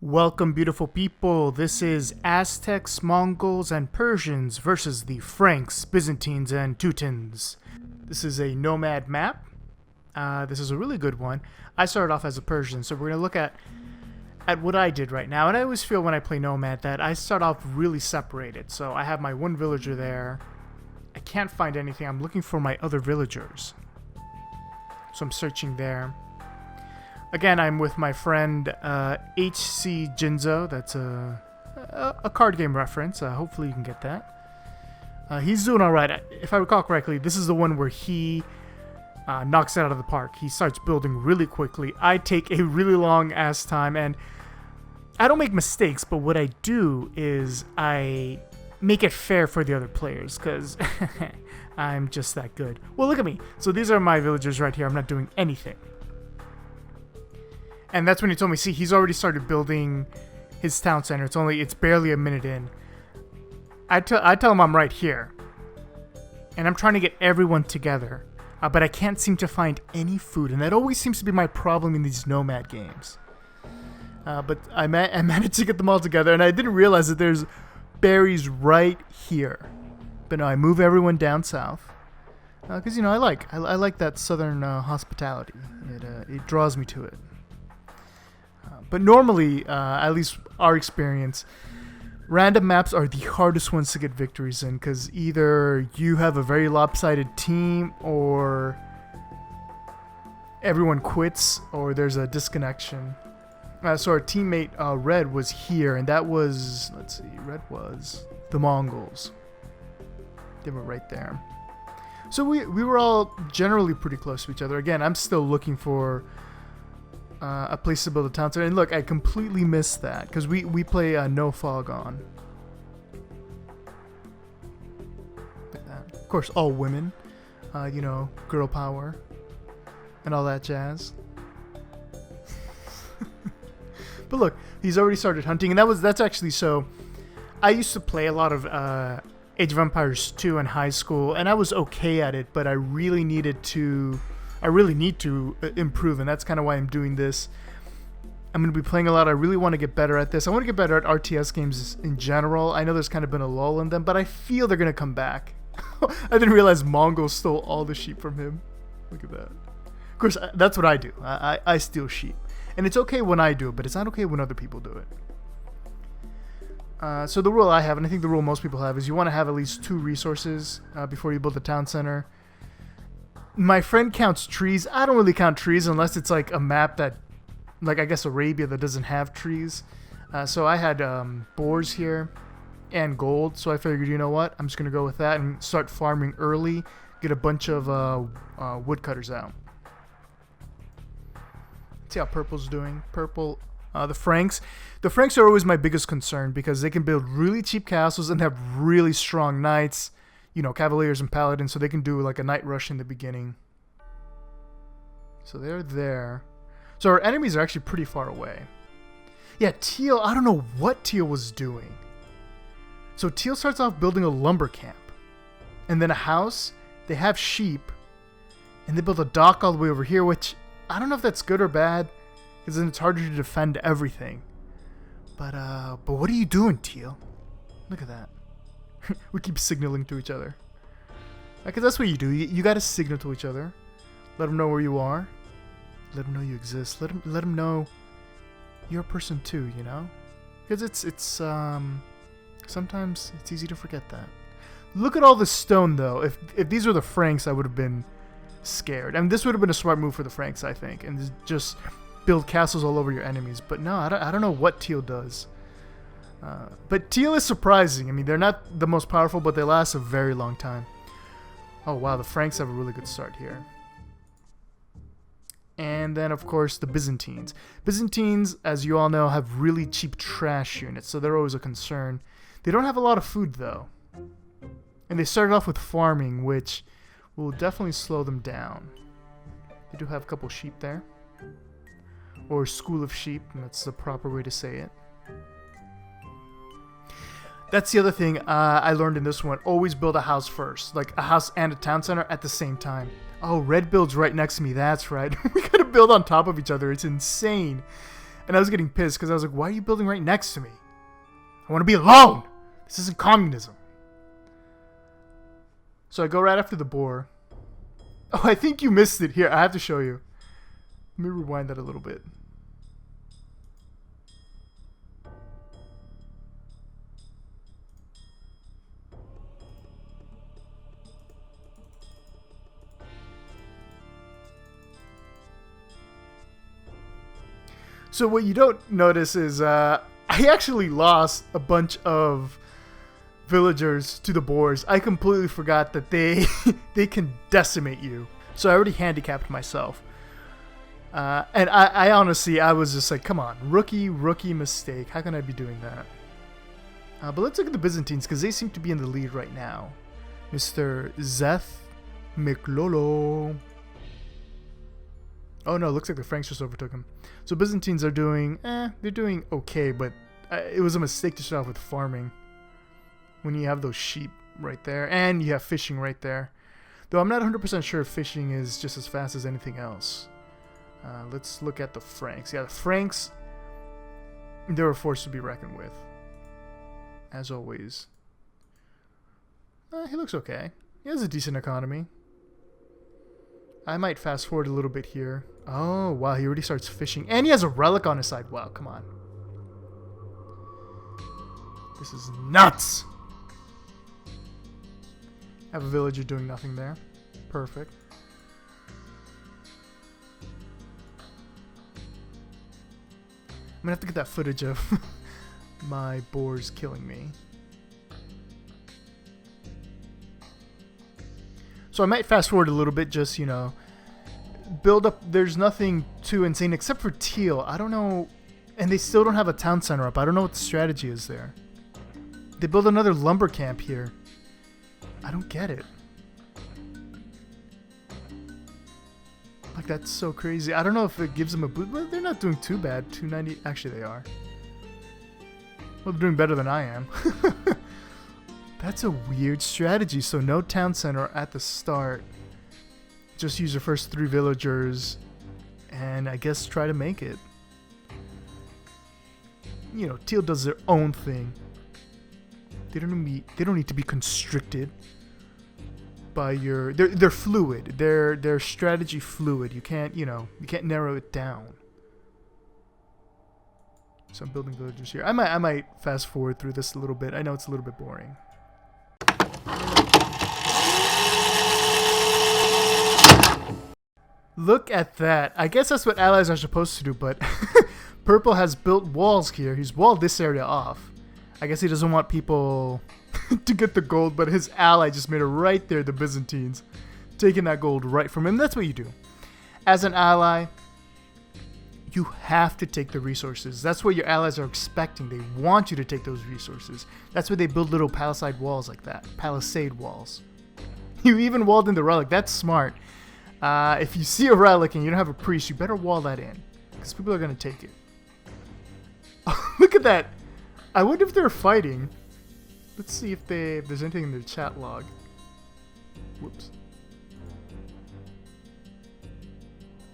Welcome, beautiful people. This is Aztecs, Mongols, and Persians versus the Franks, Byzantines, and Teutons. This is a Nomad map. This is a really good one. I started off as a Persian, so we're going to look at what I did right now. And I always feel when I play Nomad that I start off really separated. So I have my one villager there. I can't find anything. I'm looking for my other villagers. So I'm searching there. Again, I'm with my friend HC Jinzo. That's a card game reference. Hopefully you can get that. He's doing alright. If I recall correctly, this is the one where he knocks it out of the park. He starts building really quickly. I take a really long ass time, and I don't make mistakes, but what I do is I make it fair for the other players, because I'm just that good. Well, look at me. So these are my villagers right here. I'm not doing anything. And that's when he told me, see, he's already started building his town center. It's barely a minute in. I tell him I'm right here. And I'm trying to get everyone together. But I can't seem to find any food. And that always seems to be my problem in these Nomad games. But I managed to get them all together. And I didn't realize that there's berries right here. But no, I move everyone down south. Because, I like that southern hospitality. It draws me to it. But normally, at least our experience, random maps are the hardest ones to get victories in, because either you have a very lopsided team, or everyone quits, or there's a disconnection. So our teammate Red was here, and that was, Red was the Mongols. They were right there. So we were all generally pretty close to each other. Again, I'm still looking for a place to build a town center. And look, I completely missed that, because we play No Fog On. Like that. Of course, all women. Girl power. And all that jazz. But look, he's already started hunting. And that's actually so... I used to play a lot of Age of Empires 2 in high school. And I was okay at it, but I really need to improve, and that's kind of why I'm doing this. I'm going to be playing a lot. I really want to get better at this. I want to get better at RTS games in general. I know there's kind of been a lull in them, but I feel they're going to come back. I didn't realize Mongols stole all the sheep from him. Look at that. Of course, that's what I do. I steal sheep. And it's okay when I do it, but it's not okay when other people do it. So the rule I have, and I think the rule most people have, is you want to have at least 2 resources before you build a town center. My friend counts trees. I don't really count trees unless it's like a map that, like I guess Arabia, that doesn't have trees. So I had boars here and gold. So I figured, you know what? I'm just going to go with that and start farming early. Get a bunch of woodcutters out. See how purple's doing. Purple, the Franks. The Franks are always my biggest concern, because they can build really cheap castles and have really strong knights. Cavaliers and paladins, so they can do like a night rush in the beginning. So they're there. So our enemies are actually pretty far away. Yeah, Teal, I don't know what Teal was doing. So Teal starts off building a lumber camp. And then a house. They have sheep. And they build a dock all the way over here, which I don't know if that's good or bad, because then it's harder to defend everything. But what are you doing, Teal? Look at that. We keep signaling to each other. Because that's what you do. You gotta signal to each other. Let them know where you are. Let them know you exist. Let them know you're a person too, Because it's sometimes it's easy to forget that. Look at all the stone, though. If these were the Franks, I would have been scared. I mean, this would have been a smart move for the Franks, I think. And just build castles all over your enemies. But no, I don't know what Teal does. But Teal is surprising. I mean, they're not the most powerful, but they last a very long time. Oh, wow, the Franks have a really good start here. And then, of course, the Byzantines. Byzantines, as you all know, have really cheap trash units, so they're always a concern. They don't have a lot of food, though. And they started off with farming, which will definitely slow them down. They do have a couple sheep there. Or school of sheep, that's the proper way to say it. That's the other thing I learned in this one. Always build a house first. Like a house and a town center at the same time. Oh, Red builds right next to me. That's right. We gotta build on top of each other. It's insane. And I was getting pissed because I was like, why are you building right next to me? I want to be alone. This isn't communism. So I go right after the boar. Oh, I think you missed it. Here, I have to show you. Let me rewind that a little bit. So what you don't notice is I actually lost a bunch of villagers to the boars. I completely forgot that they they can decimate you. So I already handicapped myself. And I honestly, I was just like, come on, rookie mistake. How can I be doing that? But let's look at the Byzantines because they seem to be in the lead right now. Mr. Zeth McLolo. Oh no, looks like the Franks just overtook him. So Byzantines are doing, they're doing okay, but it was a mistake to start off with farming. When you have those sheep right there, and you have fishing right there. Though I'm not 100% sure if fishing is just as fast as anything else. Let's look at the Franks. Yeah, the Franks, they're a force to be reckoned with. As always. He looks okay. He has a decent economy. I might fast forward a little bit here. Oh, wow, he already starts fishing. And he has a relic on his side. Wow, come on. This is nuts! I have a villager doing nothing there. Perfect. I'm gonna have to get that footage of my boars killing me. So I might fast forward a little bit, just, you know, build up. There's nothing too insane except for Teal. I don't know. And they still don't have a town center up. I don't know what the strategy is there. They build another lumber camp here. I don't get it. Like, that's so crazy. I don't know if it gives them a boost, but they're not doing too bad. 290. Actually, they are. Well, they're doing better than I am. That's a weird strategy. So no town center at the start. Just use your first 3 villagers. And I guess try to make it. You know, Teal does their own thing. They don't need to be constricted by your. They're fluid. Their strategy fluid. You can't, you know, you can't narrow it down. So I'm building villagers here. I might fast forward through this a little bit. I know it's a little bit boring. Look at that. I guess that's what allies are supposed to do, but Purple has built walls here. He's walled this area off. I guess he doesn't want people to get the gold, but his ally just made it right there, the Byzantines. Taking that gold right from him. That's what you do. As an ally, you have to take the resources. That's what your allies are expecting. They want you to take those resources. That's why they build little palisade walls like that. Palisade walls. You even walled in the relic. That's smart. If you see a relic and you don't have a priest, you better wall that in. Because people are going to take it. Look at that. I wonder if they're fighting. Let's see if there's anything in their chat log. Whoops.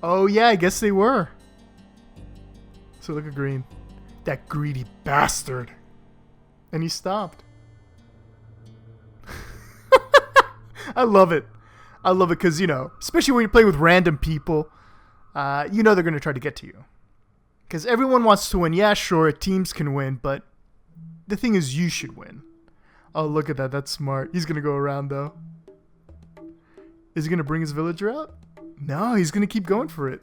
Oh yeah, I guess they were. So look at Green. That greedy bastard. And he stopped. I love it. I love it because, you know, especially when you play with random people, you know they're going to try to get to you. Because everyone wants to win. Yeah, sure, teams can win, but the thing is you should win. Oh, look at that. That's smart. He's going to go around, though. Is he going to bring his villager out? No, he's going to keep going for it.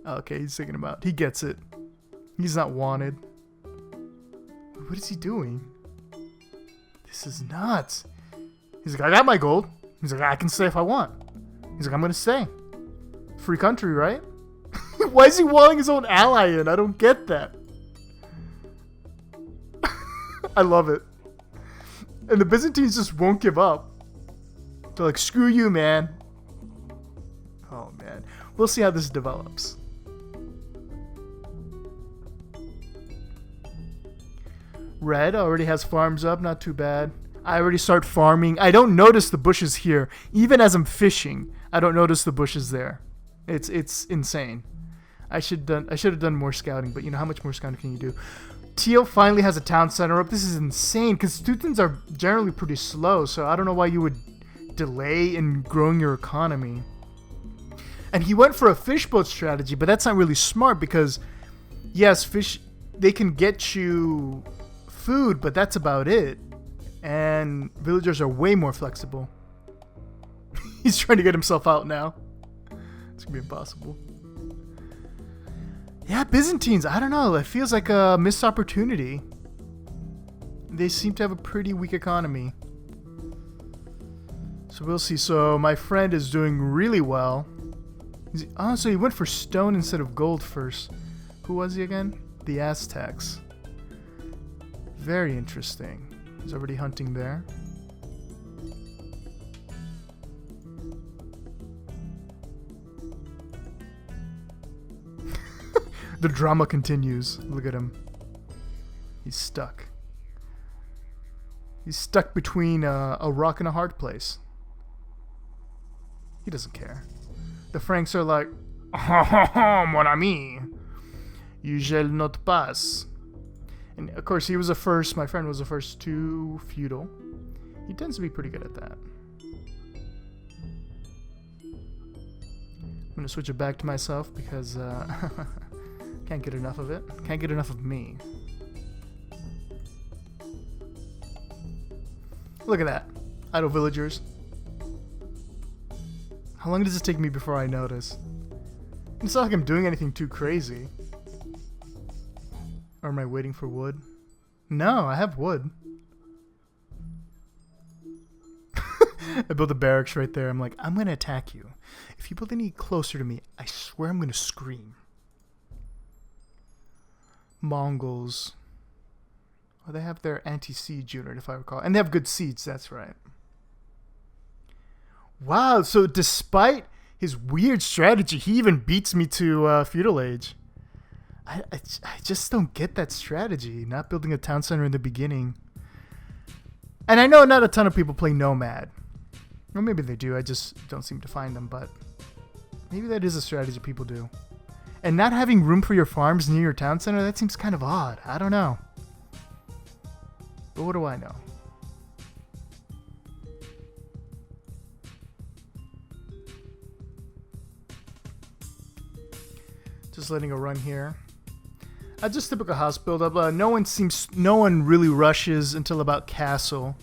Okay, he's thinking about it. He gets it. He's not wanted. What is he doing? This is nuts. He's like, I got my gold. He's like, I can stay if I want. He's like, I'm going to stay. Free country, right? Why is he walling his own ally in? I don't get that. I love it. And the Byzantines just won't give up. They're like, screw you, man. Oh, man. We'll see how this develops. Red already has farms up. Not too bad. I already start farming. I don't notice the bushes here. Even as I'm fishing, I don't notice the bushes there. It's insane. I should have done more scouting, but you know, how much more scouting can you do? Teal finally has a town center up. This is insane, because Teutons are generally pretty slow, so I don't know why you would delay in growing your economy. And he went for a fishboat strategy, but that's not really smart, because yes, fish, they can get you food, but that's about it. And villagers are way more flexible. He's trying to get himself out now. It's gonna be impossible. Yeah, Byzantines, I don't know. It feels like a missed opportunity. They seem to have a pretty weak economy. So we'll see. So my friend is doing really well. Oh, so he went for stone instead of gold first. Who was he again? The Aztecs. Very interesting. He's already hunting there. The drama continues. Look at him. He's stuck. He's stuck between a rock and a hard place. He doesn't care. The Franks are like, mon ami, you shall not pass. And of course, he was the first. My friend was the first to feudal. He tends to be pretty good at that. I'm gonna switch it back to myself because can't get enough of it. Can't get enough of me. Look at that. Idle villagers. How long does it take me before I notice? It's not like I'm doing anything too crazy. Or am I waiting for wood? No, I have wood. I built a barracks right there. I'm like, I'm going to attack you. If you build any closer to me, I swear I'm going to scream. Mongols. Oh, they have their anti-siege unit, if I recall. And they have good siege, that's right. Wow, so despite his weird strategy, he even beats me to feudal age. I just don't get that strategy, not building a town center in the beginning. And I know not a ton of people play Nomad. Or maybe they do, I just don't seem to find them, but maybe that is a strategy people do. And not having room for your farms near your town center, that seems kind of odd. I don't know. But what do I know? Just letting a run here. Just typical house build up. No one really rushes until about castle.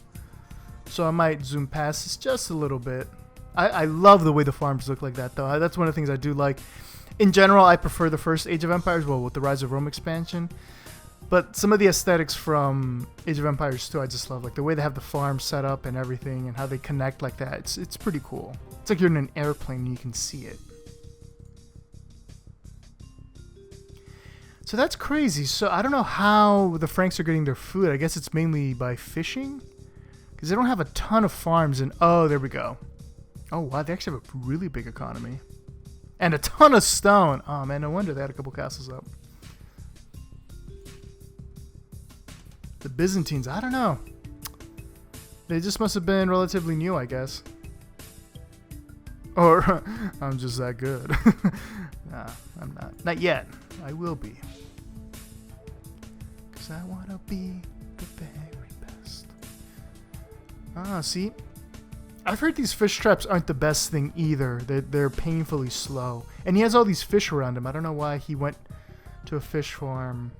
So I might zoom past this just a little bit. I love the way the farms look like that though. That's one of the things I do like. In general, I prefer the first Age of Empires, well, with the Rise of Rome expansion. But some of the aesthetics from Age of Empires 2, I just love. Like the way they have the farm set up and everything and how they connect like that. It's pretty cool. It's like you're in an airplane and you can see it. So that's crazy. So I don't know how the Franks are getting their food. I guess it's mainly by fishing. Because they don't have a ton of farms. And oh, there we go. Oh, wow. They actually have a really big economy. And a ton of stone. Oh, man. No wonder they had a couple castles up. The Byzantines. I don't know. They just must have been relatively new, I guess. Or I'm just that good. Nah, I'm not. Not yet. I will be. Because I want to be the very best. Ah, see? I've heard these fish traps aren't the best thing either. They're painfully slow. And he has all these fish around him. I don't know why he went to a fish farm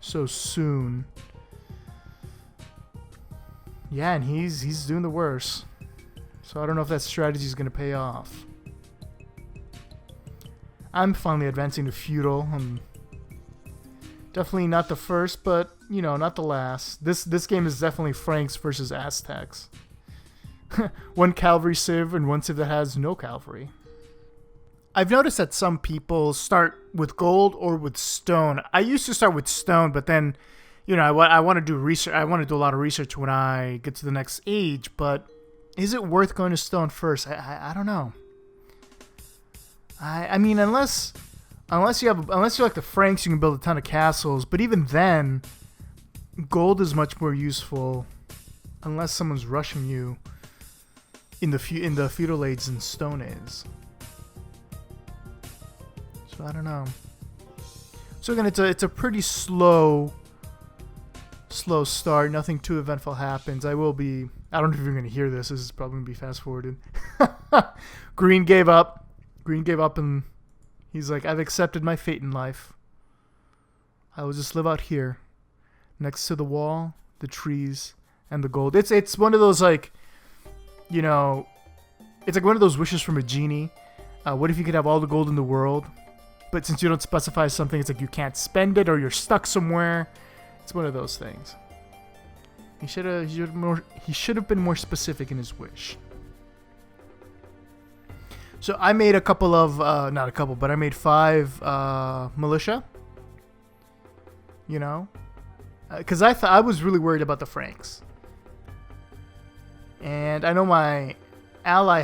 so soon. Yeah, and he's doing the worst. So I don't know if that strategy is going to pay off. I'm finally advancing to feudal. I'm definitely not the first, but, you know, not the last. This game is definitely Franks versus Aztecs. One cavalry civ and one civ that has no cavalry. I've noticed that some people start with gold or with stone. I used to start with stone, but then, you know, I want to do research. I want to do a lot of research when I get to the next age, but is it worth going to stone first? I don't know. I mean, unless you're like the Franks, you can build a ton of castles. But even then, gold is much more useful, unless someone's rushing you in the feudal age than stone is. So I don't know. So again, it's a pretty slow start. Nothing too eventful happens. I don't know if you're going to hear this. This is probably going to be fast forwarded. Green gave up. And he's like, I've accepted my fate in life. I will just live out here, next to the wall, the trees, and the gold. It's one of those, like, you know, it's like one of those wishes from a genie. What if you could have all the gold in the world, but since you don't specify something, it's like you can't spend it or you're stuck somewhere. It's one of those things. He should have been more specific in his wish. So I made a couple of, not a couple, but I made 5 militia. You know, because I was really worried about the Franks, and I know my ally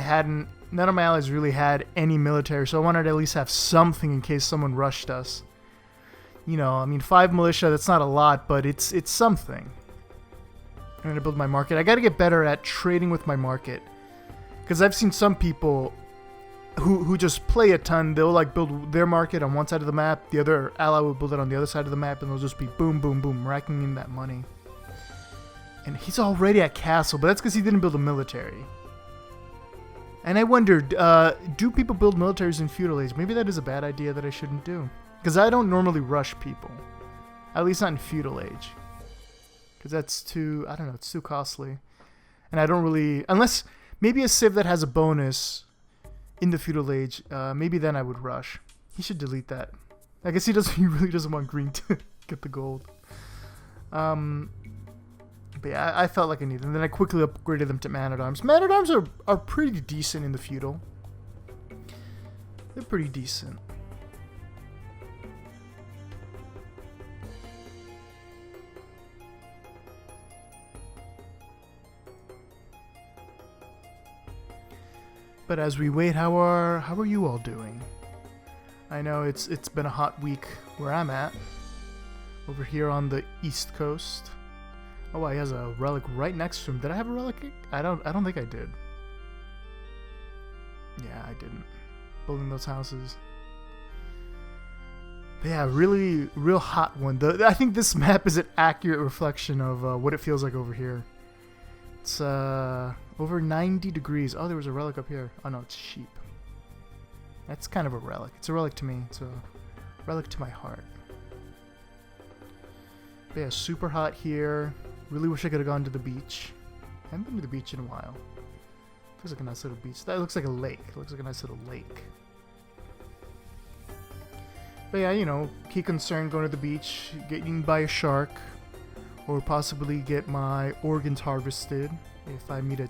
none of my allies really had any military, so I wanted to at least have something in case someone rushed us. You know, I mean, 5 militia, that's not a lot, but it's something. I'm going to build my market. I got to get better at trading with my market, because I've seen some people who just play a ton. They'll like build their market on one side of the map, the other ally will build it on the other side of the map, and they'll just be boom, boom, boom, racking in that money. And he's already at castle, but that's because he didn't build a military. And I wondered, do people build militaries in feudal age? Maybe that is a bad idea that I shouldn't do, because I don't normally rush people, at least not in feudal age, because that's too, I don't know, it's too costly. And I don't really, unless maybe a civ that has a bonus in the feudal age, maybe then I would rush. He should delete that. I guess he really doesn't want green to get the gold. But yeah, I felt like I needed them. And then I quickly upgraded them to man-at-arms. Man-at-arms are pretty decent in the feudal. They're pretty decent. But as we wait, how are you all doing? I know it's been a hot week where I'm at. Over here on the East Coast. Oh, wow, he has a relic right next to him. Did I have a relic? I don't think I did. Yeah, I didn't. Building those houses. But yeah, real hot one. I think this map is an accurate reflection of what it feels like over here. It's over 90 degrees. Oh, there was a relic up here. Oh no, it's sheep. That's kind of a relic. It's a relic to me. It's a relic to my heart. But yeah, super hot here. Really wish I could have gone to the beach. I haven't been to the beach in a while. Feels like a nice little beach. That looks like a lake. It looks like a nice little lake. But yeah, you know, key concern going to the beach, get eaten by a shark, or possibly get my organs harvested if I meet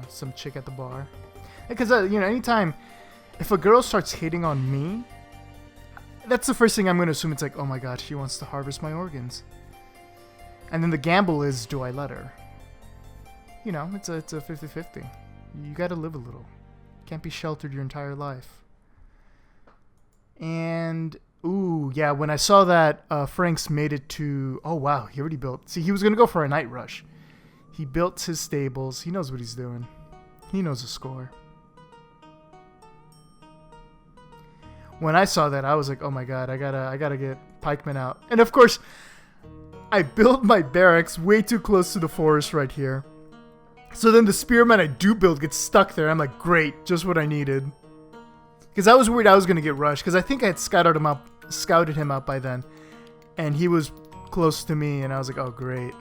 some chick at the bar. Because, you know, anytime, if a girl starts hitting on me, that's the first thing I'm going to assume. It's like, oh my god, she wants to harvest my organs. And then the gamble is, do I let her? You know, it's a 50-50. You got to live a little. Can't be sheltered your entire life. And, ooh, yeah, when I saw that Franks made it to... Oh, wow, he already built... See, he was going to go for a night rush. He built his stables. He knows what he's doing. He knows the score. When I saw that, I was like, oh my god, I gotta get pikemen out. And of course, I built my barracks way too close to the forest right here. So then the spearmen I do build gets stuck there. I'm like, great, just what I needed. Because I was worried I was going to get rushed. Because I think I had scouted him out by then. And he was close to me. And I was like, oh, great.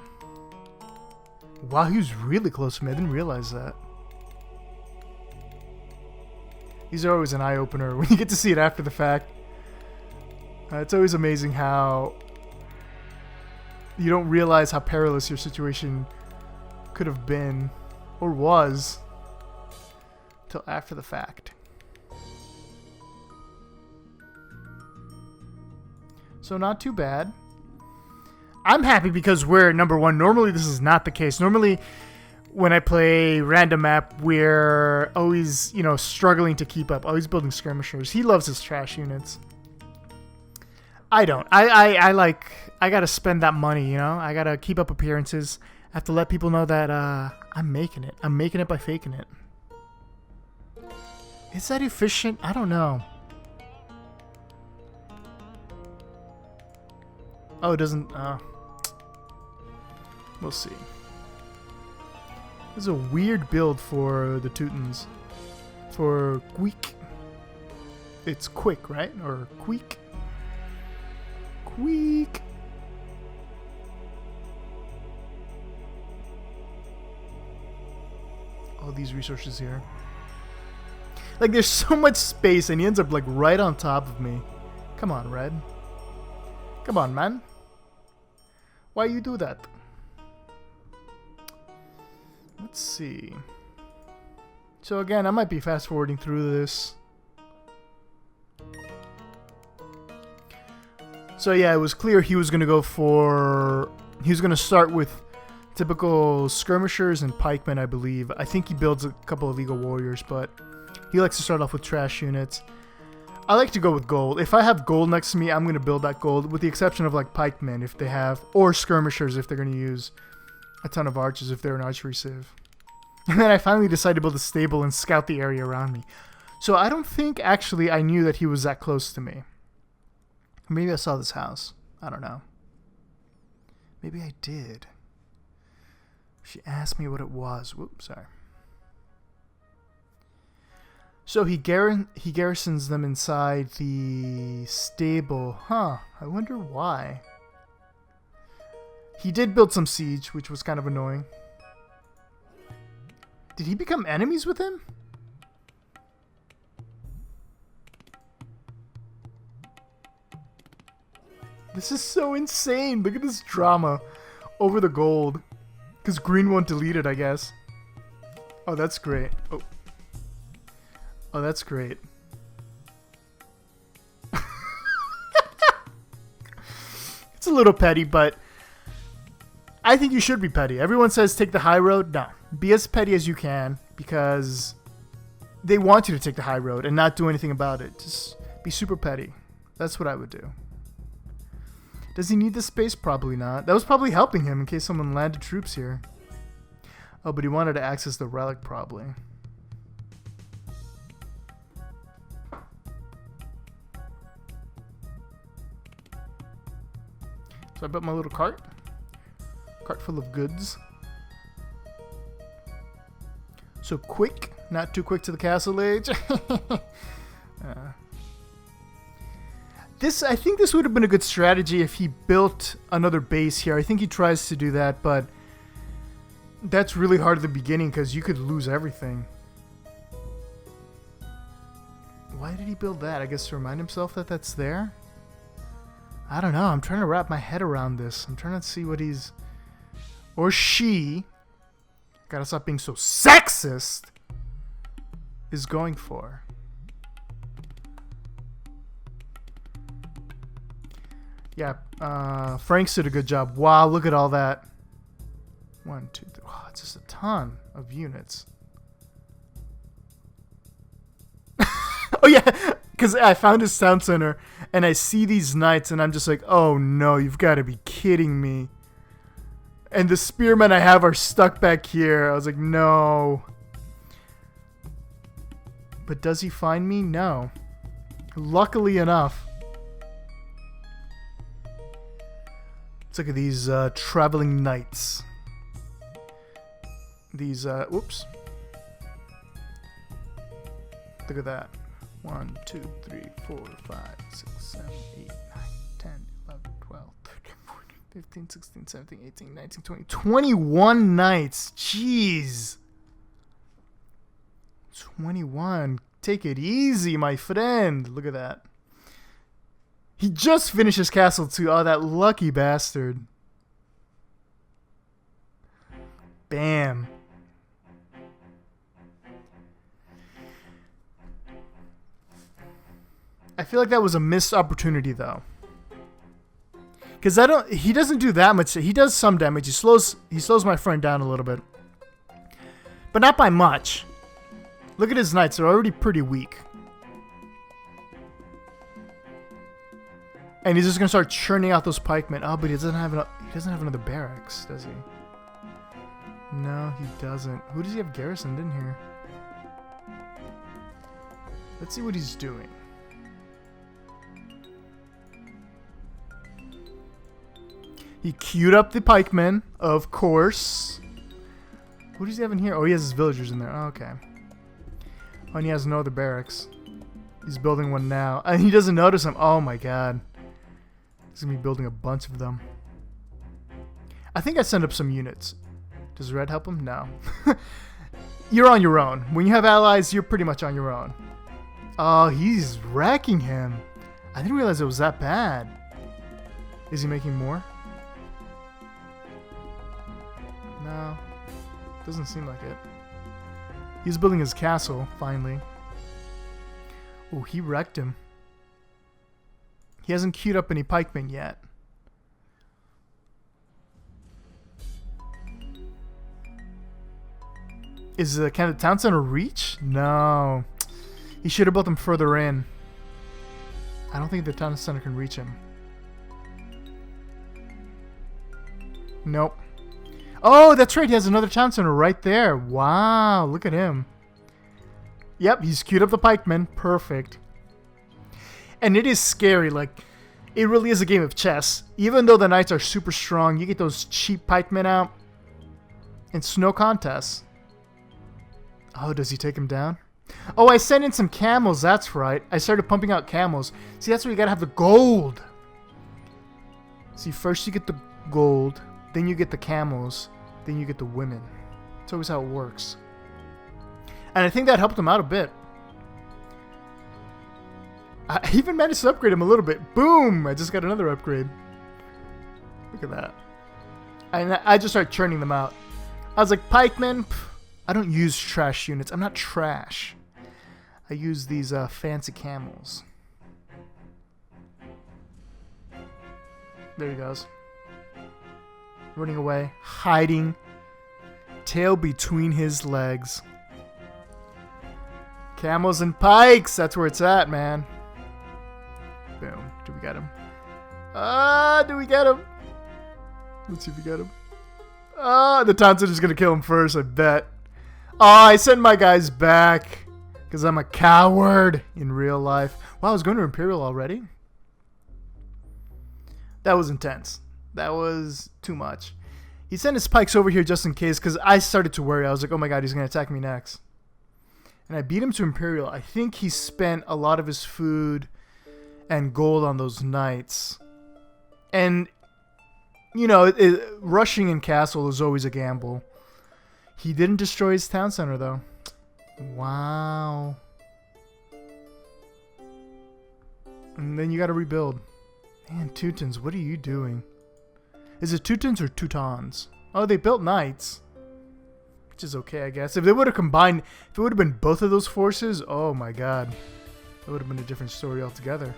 Wow, he was really close to me. I didn't realize that. These are always an eye-opener when you get to see it after the fact. It's always amazing how you don't realize how perilous your situation could have been or was till after the fact. So not too bad. I'm happy because we're number one. Normally this is not the case. Normally when I play random map, we're always, you know, struggling to keep up. Always building skirmishers. He loves his trash units. I don't. I gotta spend that money, you know? I gotta keep up appearances. I have to let people know that I'm making it. I'm making it by faking it. Is that efficient? I don't know. Oh, it doesn't. We'll see. This is a weird build for the Teutons. For Queek. It's quick, right? Or Queek? Queek! All these resources here. Like, there's so much space, and he ends up, like, right on top of me. Come on, Red. Come on, man. Why you do that? Let's see. So again, I might be fast forwarding through this. So yeah, it was clear he was gonna go for. He was gonna start with typical skirmishers and pikemen, I believe. I think he builds a couple of Legal Warriors, but he likes to start off with trash units. I like to go with gold. If I have gold next to me, I'm gonna build that gold, with the exception of like pikemen if they have, or skirmishers if they're gonna use a ton of archers if they're an archery civ. And then I finally decided to build a stable and scout the area around me. So I don't think actually I knew that he was that close to me. Maybe I saw this house. I don't know. Maybe I did. She asked me what it was. Whoops, sorry. So he garrisons them inside the stable. Huh. I wonder why. He did build some siege, which was kind of annoying. Did he become enemies with him? This is so insane. Look at this drama over the gold. Because green won't delete it, I guess. Oh, that's great. Oh. Oh, that's great. It's a little petty, but I think you should be petty. Everyone says take the high road. No. Be as petty as you can, because they want you to take the high road and not do anything about it. Just be super petty. That's what I would do. Does he need the space? Probably not. That was probably helping him in case someone landed troops here. Oh, but he wanted to access the relic, probably. So I built my little cart. Cart full of goods. So quick. Not too quick to the castle age. I think this would have been a good strategy if he built another base here. I think he tries to do that, but that's really hard at the beginning because you could lose everything. Why did he build that? I guess to remind himself that that's there? I don't know. I'm trying to wrap my head around this. I'm trying to see what he's... Or she... Gotta stop being so sexist! Is going for. Yeah, Frank's did a good job. Wow, look at all that. 1, 2, 3. Oh, it's just a ton of units. Oh, yeah, because I found his town center, and I see these knights, and I'm just like, oh, no, you've got to be kidding me. And the spearmen I have are stuck back here. I was like, no. But does he find me? No. Luckily enough. Let's look at these traveling knights. These, whoops. Look at that. 1, 2, 3, 4, 5, 6, 7, 8, 9, 10, 11, 12, 13, 14, 15, 16, 17, 18, 19, 20. 21 knights. Jeez. 21. Take it easy, my friend. Look at that. He just finished his castle too. Oh, that lucky bastard. Bam. I feel like that was a missed opportunity though. Cause he doesn't do that much. He does some damage. He slows my friend down a little bit. But not by much. Look at his knights. They're already pretty weak. And he's just gonna start churning out those pikemen. Oh, but he doesn't have another barracks, does he? No, he doesn't. Who does he have garrisoned in here? Let's see what he's doing. He queued up the pikemen, of course. Who does he have in here? Oh, he has his villagers in there. Oh, okay. Oh, and he has no other barracks. He's building one now. And he doesn't notice them. Oh my god. He's going to be building a bunch of them. I think I sent up some units. Does red help him? No. You're on your own. When you have allies, you're pretty much on your own. Oh, he's wrecking him. I didn't realize it was that bad. Is he making more? No. Doesn't seem like it. He's building his castle, finally. Oh, he wrecked him. He hasn't queued up any pikemen yet. Can the town center reach? No. He should have built them further in. I don't think the town center can reach him. Nope. Oh, that's right. He has another town center right there. Wow, look at him. Yep, he's queued up the pikemen. Perfect. And it is scary. Like, it really is a game of chess. Even though the knights are super strong, you get those cheap pikemen out. It's no contest. Oh, does he take him down? Oh, I sent in some camels. That's right. I started pumping out camels. See, that's where you gotta have the gold. See, first you get the gold, then you get the camels, then you get the women. That's always how it works. And I think that helped him out a bit. I even managed to upgrade him a little bit. Boom! I just got another upgrade. Look at that. And I just started churning them out. I was like, pikemen, I don't use trash units. I'm not trash. I use these fancy camels. There he goes. Running away. Hiding. Tail between his legs. Camels and pikes. That's where it's at, man. Boom. Do we get him? Do we get him? Let's see if we get him. The Teutons is going to kill him first, I bet. Oh, I sent my guys back. Because I'm a coward in real life. Wow, I was going to Imperial already? That was intense. That was too much. He sent his pikes over here just in case, because I started to worry. I was like, oh my god, he's going to attack me next. And I beat him to Imperial. I think he spent a lot of his food and gold on those knights. And, you know, rushing in castle is always a gamble. He didn't destroy his town center, though. Wow. And then you gotta rebuild. Man, Teutons, what are you doing? Is it Teutons or Teutons? Oh, they built knights. Which is okay, I guess. If they would have combined, if it would have been both of those forces, oh my god. That would have been a different story altogether.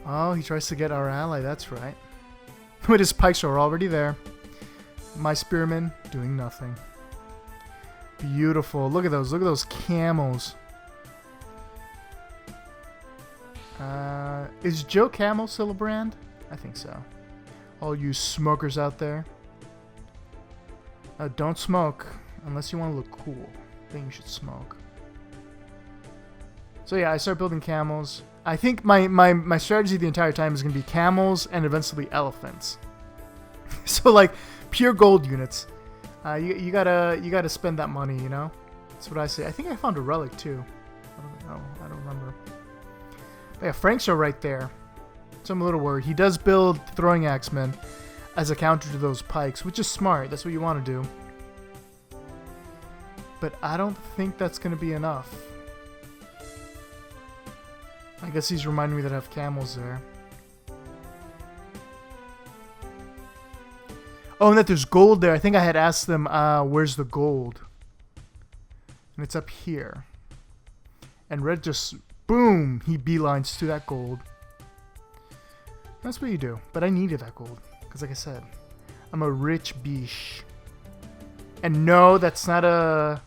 Oh, he tries to get our ally, that's right. But his pikes are already there. My spearmen doing nothing. Beautiful. Look at those camels. Is Joe Camel still a brand? I think so. All you smokers out there. Don't smoke unless you want to look cool. Then you should smoke. So yeah, I start building camels. I think my strategy the entire time is going to be camels and eventually elephants. So like pure gold units. You gotta spend that money, you know. That's what I say. I think I found a relic too. I don't know. I don't remember. But yeah, Franks are right there. So I'm a little worried. He does build throwing axemen as a counter to those pikes, which is smart. That's what you want to do. But I don't think that's going to be enough. I guess he's reminding me that I have camels there. Oh, and that there's gold there. I think I had asked them, where's the gold? And it's up here. And Red just, boom, he beelines to that gold. That's what you do. But I needed that gold. Because like I said, I'm a rich biche. And no, it's not a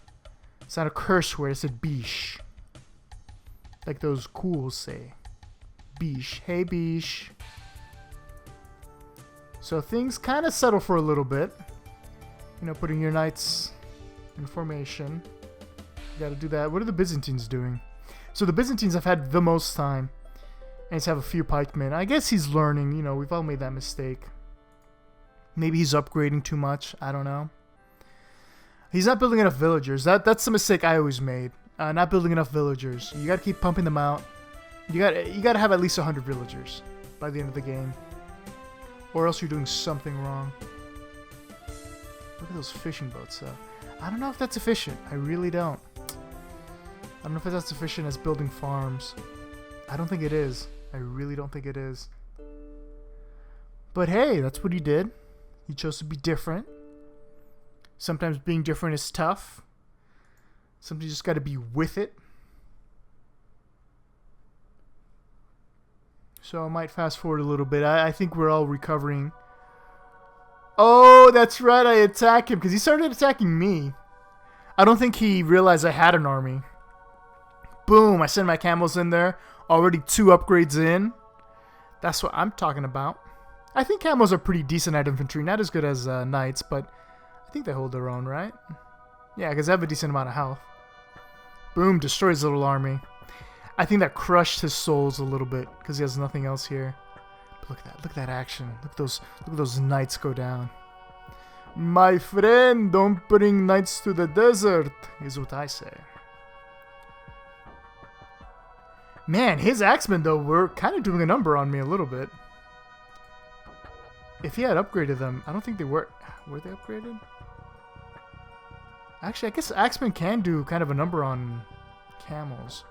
curse word. I said biche. Like those cools say. Biche. Hey, biche. So things kind of settle for a little bit. You know, putting your knights in formation. You gotta do that. What are the Byzantines doing? So the Byzantines have had the most time. And just have a few pikemen. I guess he's learning. You know, we've all made that mistake. Maybe he's upgrading too much. I don't know. He's not building enough villagers. That's the mistake I always made. Not building enough villagers. You gotta keep pumping them out. You gotta have at least 100 villagers by the end of the game, or else you're doing something wrong. Look at those fishing boats, though. I don't know if that's efficient. I really don't. I don't know if that's efficient as building farms. I don't think it is. I really don't think it is. But hey, that's what he did. He chose to be different. Sometimes being different is tough. Sometimes you just got to be with it. So I might fast forward a little bit. I think we're all recovering. Oh, that's right. I attacked him because he started attacking me. I don't think he realized I had an army. Boom. I sent my camels in there. Already 2 upgrades in. That's what I'm talking about. I think camels are pretty decent at infantry. Not as good as knights, but I think they hold their own, right? Yeah, because they have a decent amount of health. Boom. Destroys his little army. I think that crushed his souls a little bit because he has nothing else here. But look at that. Look at that action. Look at those knights go down. My friend, don't bring knights to the desert, is what I say. Man, his axemen, though, were kind of doing a number on me a little bit. If he had upgraded them, I don't think they were. Were they upgraded? Actually, I guess axemen can do kind of a number on camels.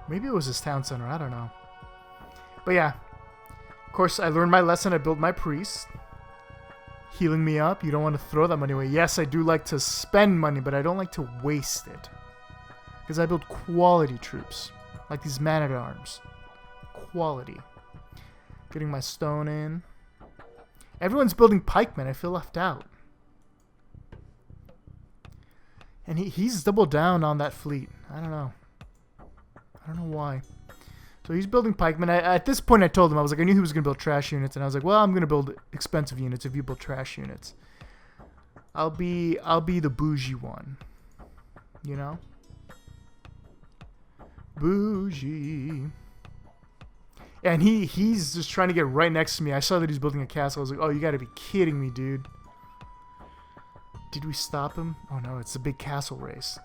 Maybe it was his town center. I don't know. But yeah. Of course, I learned my lesson. I built my priest. Healing me up. You don't want to throw that money away. Yes, I do like to spend money, but I don't like to waste it. Because I build quality troops. Like these man-at-arms. Quality. Getting my stone in. Everyone's building pikemen. I feel left out. And he's doubled down on that fleet. I don't know. I don't know why. So he's building pikemen. At this point, I told him, I was like, I knew he was going to build trash units. And I was like, well, I'm going to build expensive units if you build trash units. I'll be the bougie one. You know? Bougie. And he's just trying to get right next to me. I saw that he's building a castle. I was like, oh, you got to be kidding me, dude. Did we stop him? Oh, no, it's a big castle race.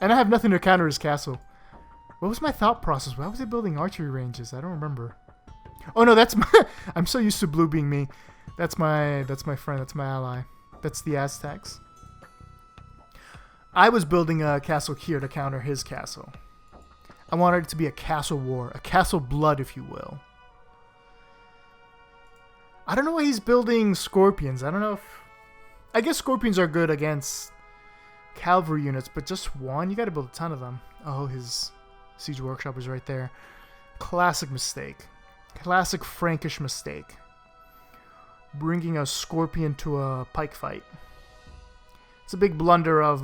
And I have nothing to counter his castle. What was my thought process? Why was I building archery ranges? I don't remember. Oh, no, that's my... I'm so used to blue being me. That's my friend. That's my ally. That's the Aztecs. I was building a castle here to counter his castle. I wanted it to be a castle war. A castle blood, if you will. I don't know why he's building scorpions. I don't know if... I guess scorpions are good against cavalry units, but just one? You gotta build a ton of them. Oh, his siege workshop is right there. Classic mistake. Classic Frankish mistake. Bringing a scorpion to a pike fight. It's a big blunder of,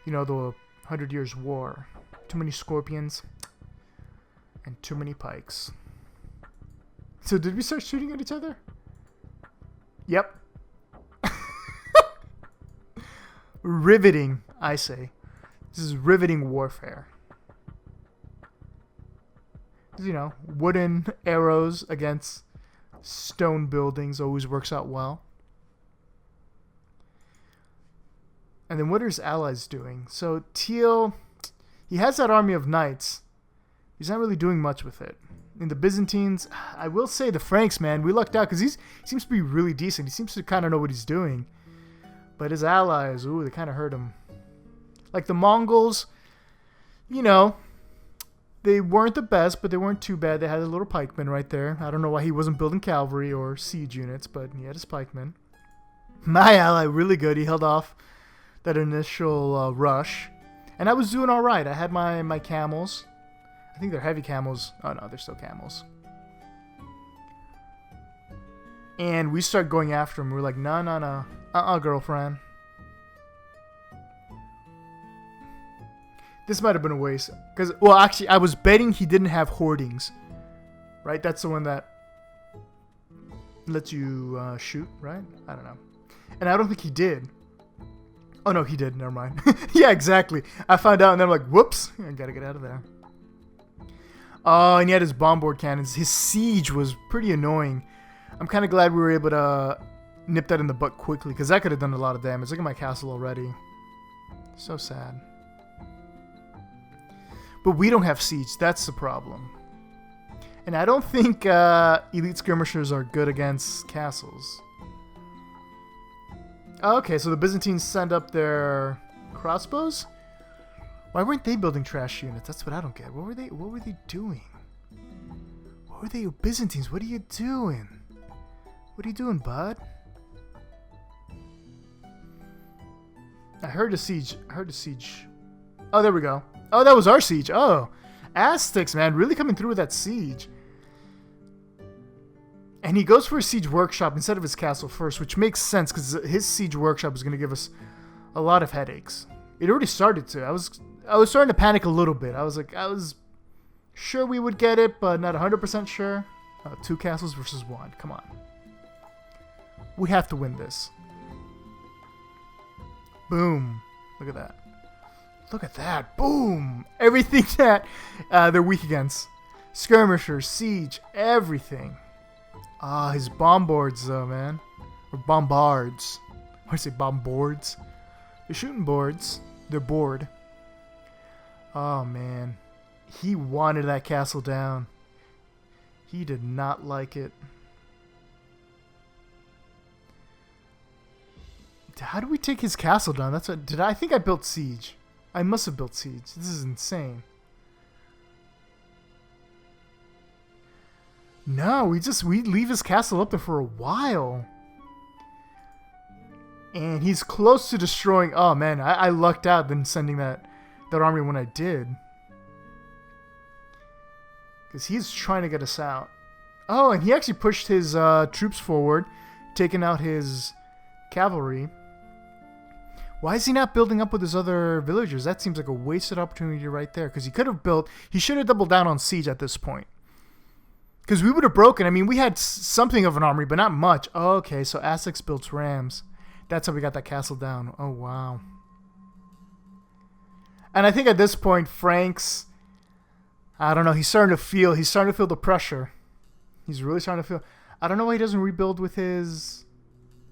you know, the 100 Years' War. Too many scorpions and too many pikes. So did we start shooting at each other? Yep. Riveting, I say. This is riveting warfare. You know, wooden arrows against stone buildings always works out well. And then what are his allies doing? So Teal, he has that army of knights. He's not really doing much with it. In the Byzantines, I will say the Franks, man, we lucked out because he seems to be really decent. He seems to kind of know what he's doing. But his allies, ooh, they kind of hurt him. Like the Mongols, you know, they weren't the best, but they weren't too bad. They had a little pikeman right there. I don't know why he wasn't building cavalry or siege units, but he had his pikemen. My ally, really good. He held off that initial rush. And I was doing all right. I had my camels. I think they're heavy camels. Oh, no, they're still camels. And we start going after him. We're like, no. Girlfriend. This might have been a waste. Because, well, actually, I was betting he didn't have hoardings. Right? That's the one that lets you shoot, right? I don't know. And I don't think he did. Oh, no, he did. Never mind. Yeah, exactly. I found out, and then I'm like, whoops. I gotta get out of there. Oh, and he had his bombard cannons. His siege was pretty annoying. I'm kind of glad we were able to nip that in the butt quickly, because that could have done a lot of damage. Look at my castle already. So sad. But we don't have siege. That's the problem. And I don't think elite skirmishers are good against castles. Okay, so the Byzantines send up their crossbows? Why weren't they building trash units? That's what I don't get. What were they doing? What were they? Byzantines, what are you doing? What are you doing, bud? I heard a siege. Oh, there we go. Oh, that was our siege. Oh, Aztecs, man, really coming through with that siege. And he goes for a siege workshop instead of his castle first, which makes sense because his siege workshop is going to give us a lot of headaches. It already started to. I was starting to panic a little bit. I was sure we would get it, but not 100% sure. 2 castles versus 1. Come on. We have to win this. Boom. Look at that. Look at that. Boom. Everything that they're weak against. Skirmishers, siege, everything. Ah, his bomb boards though, man. Or bombards. Why do I say bomb boards? They're shooting boards. They're bored. Oh, man. He wanted that castle down. He did not like it. How do we take his castle down? That's what I think I built siege. I must have built siege. This is insane. No, we leave his castle up there for a while. And he's close to destroying. Oh man, I lucked out then sending that army when I did. Because he's trying to get us out. Oh, and he actually pushed his troops forward, taking out his cavalry. Why is he not building up with his other villagers? That seems like a wasted opportunity right there. Because he should have doubled down on siege at this point. Because we would have broken. I mean, we had something of an army, but not much. Oh, okay, so Aztecs built rams. That's how we got that castle down. Oh, wow. And I think at this point, Franks, I don't know, he's starting to feel the pressure. He's really starting to feel. I don't know why he doesn't rebuild with his.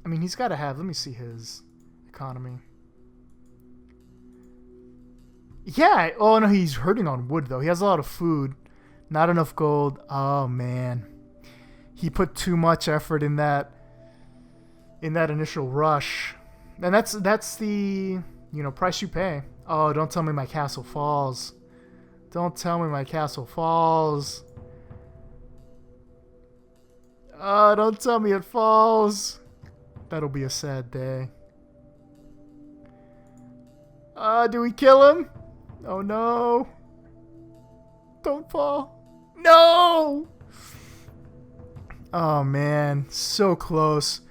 I mean, he's got to have. Let me see his economy. Yeah. Oh no, he's hurting on wood though. He has a lot of food, not enough gold. Oh man, he put too much effort in that initial rush, and that's the price you pay. Oh, don't tell me my castle falls. Don't tell me my castle falls. Oh, don't tell me it falls. That'll be a sad day. Do we kill him? Oh no. Don't fall. No! Oh man, so close.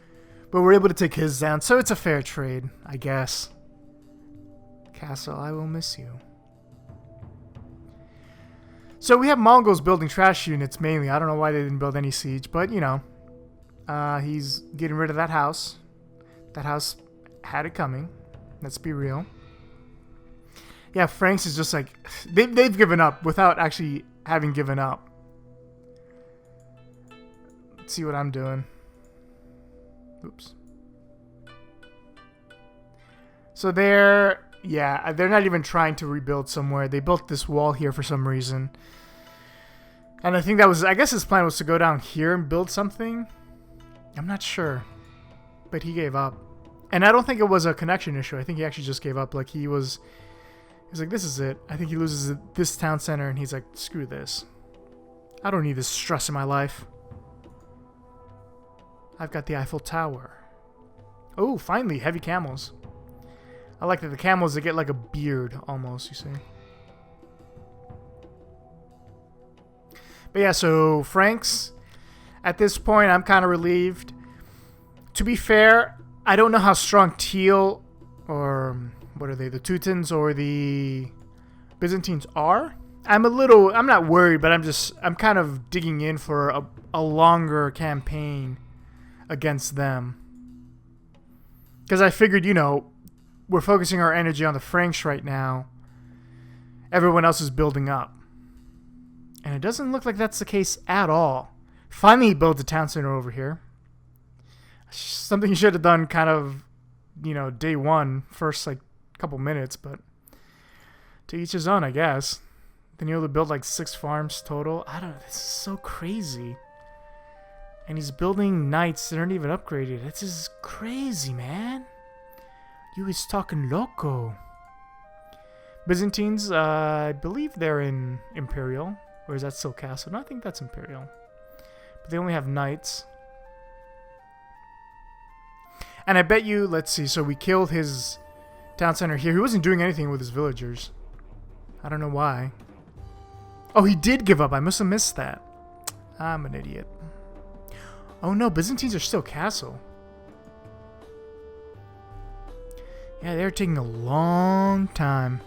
But we're able to take his down, so it's a fair trade, I guess. Castle, I will miss you. So we have Mongols building trash units mainly. I don't know why they didn't build any siege, but he's getting rid of that house. That house had it coming. Let's be real. Yeah, Franks is just like they've given up without actually having given up. Let's see what I'm doing. Oops. So they're not even trying to rebuild somewhere. They built this wall here for some reason. And I guess his plan was to go down here and build something. I'm not sure. But he gave up. And I don't think it was a connection issue. I think he actually just gave up. Like he's like, this is it. I think he loses this town center and he's like, screw this. I don't need this stress in my life. I've got the Eiffel Tower. Oh, finally, heavy camels. I like that the camels, they get like a beard almost, you see. But yeah, so Franks, at this point, I'm kind of relieved. To be fair, I don't know how strong Teal, or what are they, the Teutons or the Byzantines are. I'm not worried, but I'm kind of digging in for a longer campaign against them. Because I figured, we're focusing our energy on the Franks right now. Everyone else is building up. And it doesn't look like that's the case at all. Finally, he builds a town center over here. Something he should have done kind of, day one, first like couple minutes, but to each his own, I guess. Then you're able to build like 6 farms total. I don't know. This is so crazy. And he's building knights that aren't even upgraded. This is crazy, man. You is talking loco. Byzantines, I believe they're in Imperial. Or is that still Castle? No, I think that's Imperial. But they only have knights. And I bet you, let's see, so we killed his town center here. He wasn't doing anything with his villagers. I don't know why. Oh, he did give up. I must have missed that. I'm an idiot. Oh no, Byzantines are still castle. Yeah, they're taking a long time.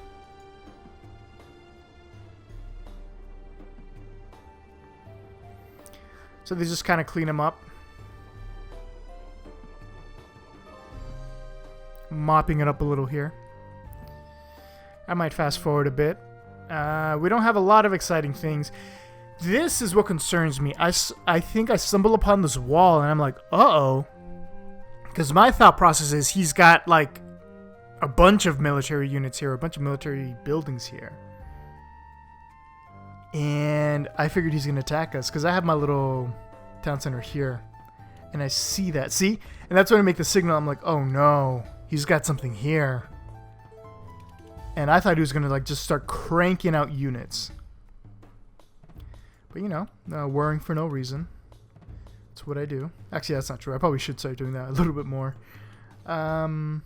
So they just kind of clean them up. Mopping it up a little here. I might fast forward a bit. We don't have a lot of exciting things. This is what concerns me. I think I stumble upon this wall and I'm like, uh-oh. Because my thought process is he's got like a bunch of military units here, a bunch of military buildings here. And I figured he's going to attack us because I have my little town center here. And I see that. See? And that's when I make the signal. I'm like, oh no. He's got something here. And I thought he was going to like just start cranking out units. But worrying for no reason. That's what I do. Actually, that's not true. I probably should start doing that a little bit more. My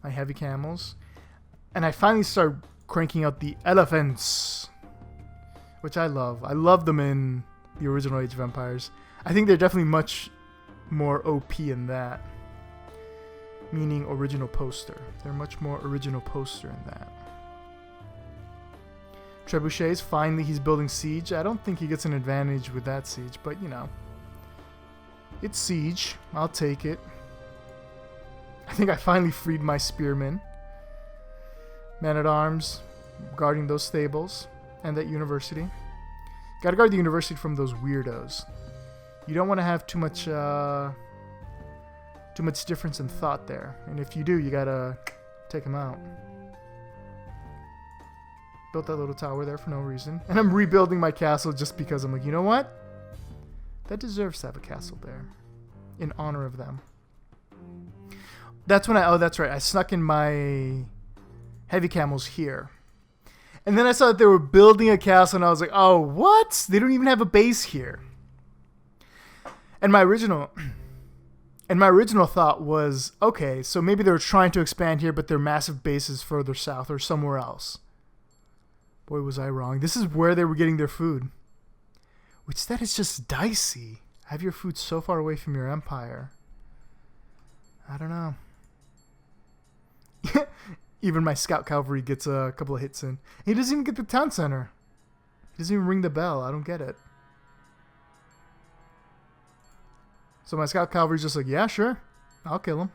heavy camels. And I finally start cranking out the elephants. Which I love. I love them in the original Age of Empires. I think they're definitely much more OP in that. Meaning original poster. They're much more original poster in that. Trebuchets, finally he's building siege. I don't think he gets an advantage with that siege, but it's siege. I'll take it. I think I finally freed my spearmen. Man-at-arms, guarding those stables and that university. Gotta guard the university from those weirdos. You don't want to have too much difference in thought there. And if you do, you gotta take them out. Built that little tower there for no reason. And I'm rebuilding my castle just because I'm like, you know what? That deserves to have a castle there. In honor of them. That's when that's right. I snuck in my heavy camels here. And then I saw that they were building a castle and I was like, oh, what? They don't even have a base here. And my original thought was, okay, so maybe they were trying to expand here, but their massive base is further south or somewhere else. Boy, was I wrong. This is where they were getting their food. Which that is just dicey. Have your food so far away from your empire. I don't know. Even my scout cavalry gets a couple of hits in. He doesn't even get the town center. He doesn't even ring the bell. I don't get it. So my scout cavalry's just like, yeah, sure. I'll kill him.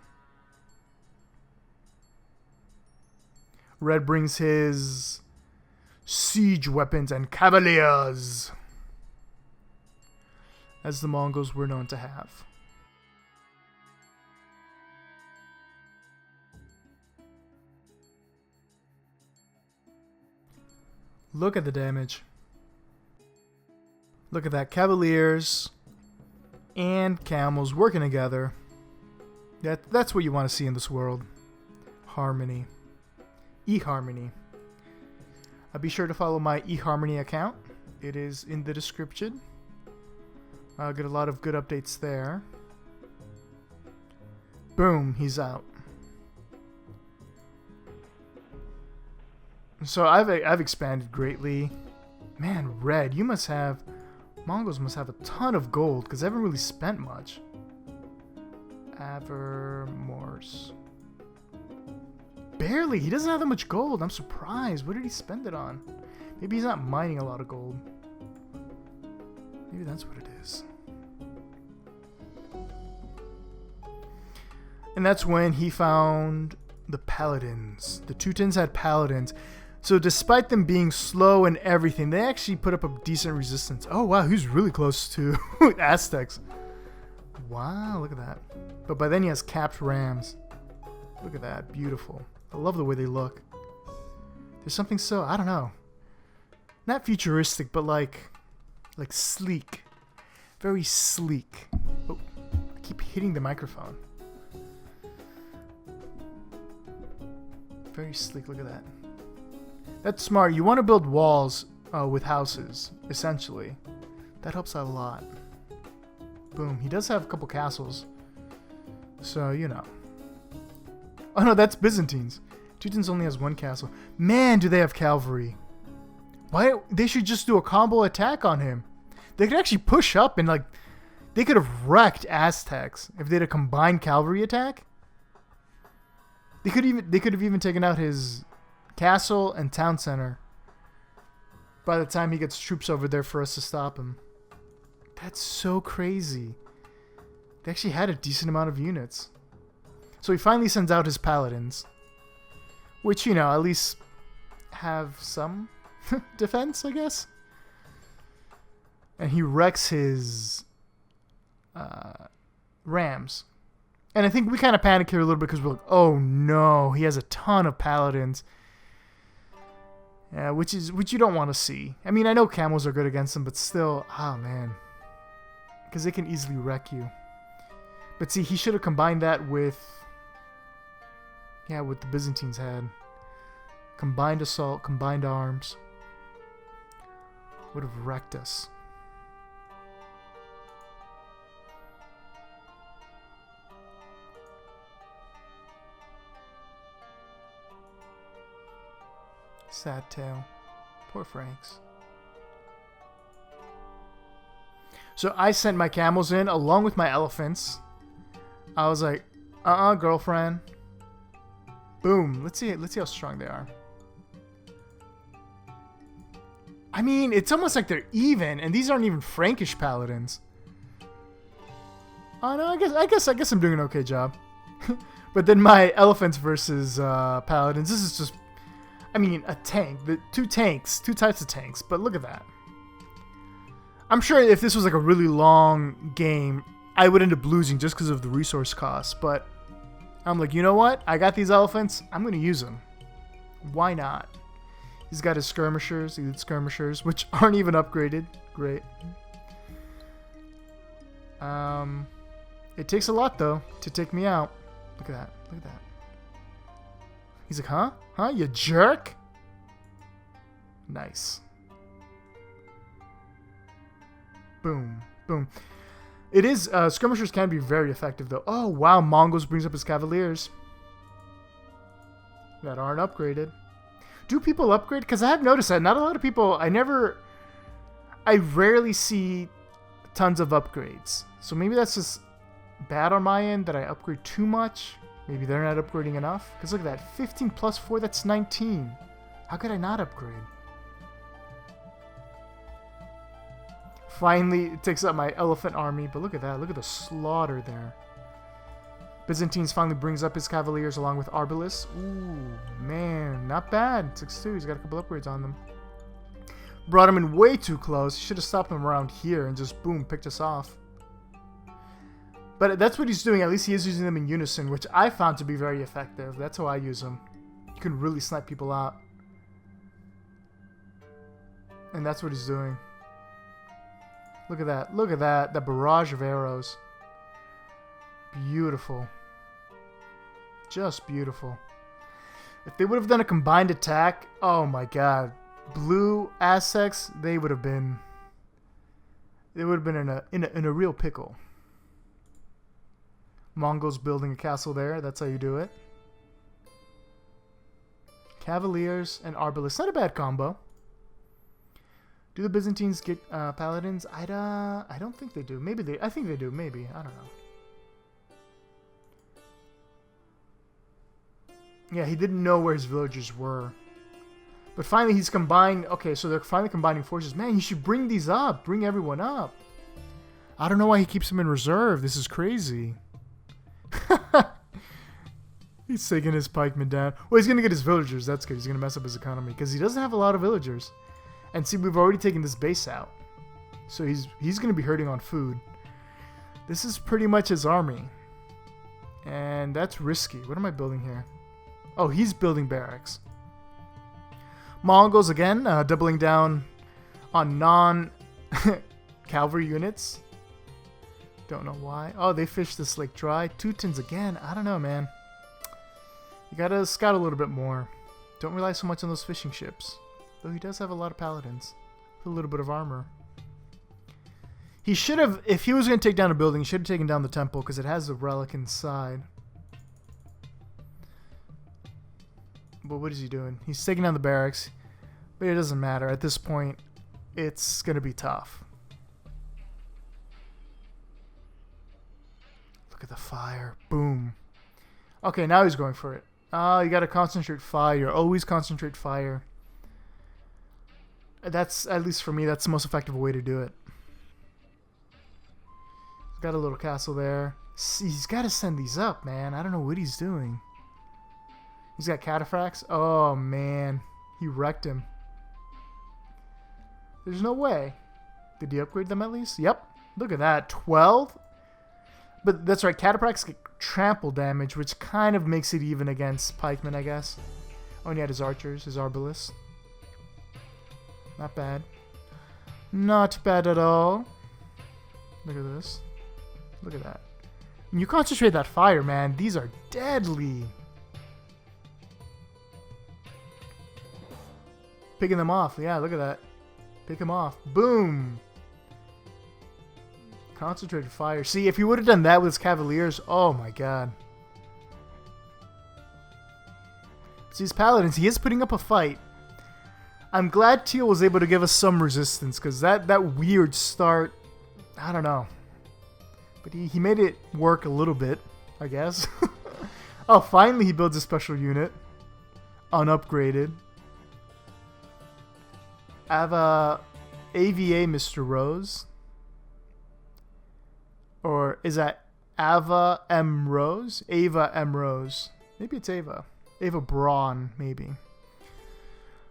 Red brings his siege weapons and cavaliers, as the Mongols were known to have. Look at the damage. Look at that. Cavaliers and camels working together. That's what you want to see in this world. Harmony. eHarmony. Be sure to follow my eHarmony account. It is in the description. I'll get a lot of good updates there. Boom, he's out. So I've expanded greatly. Man, Red, you must have... Mongols must have a ton of gold, because they haven't really spent much. Avermorse. Barely! He doesn't have that much gold. I'm surprised. What did he spend it on? Maybe he's not mining a lot of gold. Maybe that's what it is. And that's when he found the Paladins. The Teutons had Paladins. So despite them being slow and everything, they actually put up a decent resistance. Oh wow, he's really close to Aztecs. Wow, look at that. But by then he has capped rams. Look at that, beautiful. I love the way they look. There's something so, I don't know. Not futuristic, but like sleek. Very sleek. Oh, I keep hitting the microphone. Very sleek, look at that. That's smart. You want to build walls with houses, essentially. That helps out a lot. Boom. He does have a couple castles. So, you know. Oh no, that's Byzantines. Teutons only has one castle. Man, do they have cavalry. Why? They should just do a combo attack on him. They could actually push up and like... They could have wrecked Aztecs if they had a combined cavalry attack. They could have even taken out his castle and town center by the time he gets troops over there for us to stop him. That's so crazy. They actually had a decent amount of units. So he finally sends out his paladins, which, you know, at least have some defense, I guess. And he wrecks his rams. And I think we kind of panic here a little bit because we're like, oh no, he has a ton of paladins. Yeah, which you don't want to see. I mean, I know camels are good against them, but still, oh man. Because they can easily wreck you. But see, he should have combined that with... Yeah, what the Byzantines had. Combined assault, combined arms. Would have wrecked us. Sad tale. Poor Franks. So I sent my camels in along with my elephants. I was like, girlfriend. Boom. Let's see how strong they are. I mean, it's almost like they're even, and these aren't even Frankish paladins. Oh no, I guess I'm doing an okay job. But then my elephants versus paladins. This is just, I mean, a tank. Two types of tanks. But look at that. I'm sure if this was like a really long game, I would end up losing just because of the resource costs. But I'm like, you know what? I got these elephants. I'm going to use them. Why not? He's got his skirmishers, elite skirmishers, which aren't even upgraded. Great. It takes a lot, though, to take me out. Look at that. Look at that. He's like, huh? Huh? You jerk? Nice. Boom. Boom. It is, skirmishers can be very effective, though. Oh, wow. Mongols brings up his cavaliers. That aren't upgraded. Do people upgrade? Because I have noticed that not a lot of people, I rarely see tons of upgrades. So maybe that's just bad on my end that I upgrade too much. Maybe they're not upgrading enough. Because look at that, 15 plus 4, that's 19. How could I not upgrade? Finally, it takes up my elephant army. But look at that, look at the slaughter there. Byzantines finally brings up his cavaliers along with Arbalest. Ooh, man, not bad. 6-2, he's got a couple upgrades on them. Brought him in way too close. He should have stopped him around here and just, boom, picked us off. But that's what he's doing. At least he is using them in unison, which I found to be very effective. That's how I use them. You can really snipe people out. And that's what he's doing. Look at that. Look at that. That barrage of arrows. Beautiful. Just beautiful. If they would have done a combined attack, oh my god. Blue Aztecs, they would have been in a real pickle. Mongols building a castle there, that's how you do it. Cavaliers and Arbalest, not a bad combo. Do the Byzantines get paladins? I don't think they do. Maybe I think they do, maybe. I don't know. Yeah, he didn't know where his villagers were. But finally he's combined. Okay, so they're finally combining forces. Man, you should bring these up. Bring everyone up. I don't know why he keeps them in reserve. This is crazy. He's taking his pikemen down. Well, he's going to get his villagers. That's good. He's going to mess up his economy because he doesn't have a lot of villagers. And see, we've already taken this base out. So he's going to be hurting on food. This is pretty much his army. And that's risky. What am I building here? Oh, he's building barracks. Mongols, again, doubling down on non-cavalry units. Don't know why. Oh, they fished this lake dry. Teutons again. I don't know, man. You gotta scout a little bit more. Don't rely so much on those fishing ships. Though he does have a lot of paladins. A little bit of armor. He should have, if he was going to take down a building, he should have taken down the temple because it has a relic inside. But what is he doing? He's taking down the barracks. But it doesn't matter. At this point, it's going to be tough. Look at the fire. Boom. Okay, now he's going for it. You got to concentrate fire. Always concentrate fire. That's, at least for me, that's the most effective way to do it. Got a little castle there. See, he's got to send these up, man. I don't know what he's doing. He's got cataphracts. Oh, man. He wrecked him. There's no way. Did he upgrade them at least? Yep. Look at that. 12? But that's right. Cataphracts get trample damage, which kind of makes it even against pikemen, I guess. Oh, and he had his archers, his arbalists. Not bad. Not bad at all. Look at this. Look at that. When you concentrate that fire, man, these are deadly. Picking them off. Yeah, look at that. Pick them off. Boom. Concentrated fire. See, if he would have done that with his cavaliers, oh my god. See, his paladins, he is putting up a fight. I'm glad Teal was able to give us some resistance, because that weird start, I don't know. But he made it work a little bit, I guess. Oh, finally he builds a special unit. Unupgraded. AVA Mr. Rose. Or is that Ava M. Rose? Ava M. Rose. Maybe it's Ava. Ava Braun, maybe.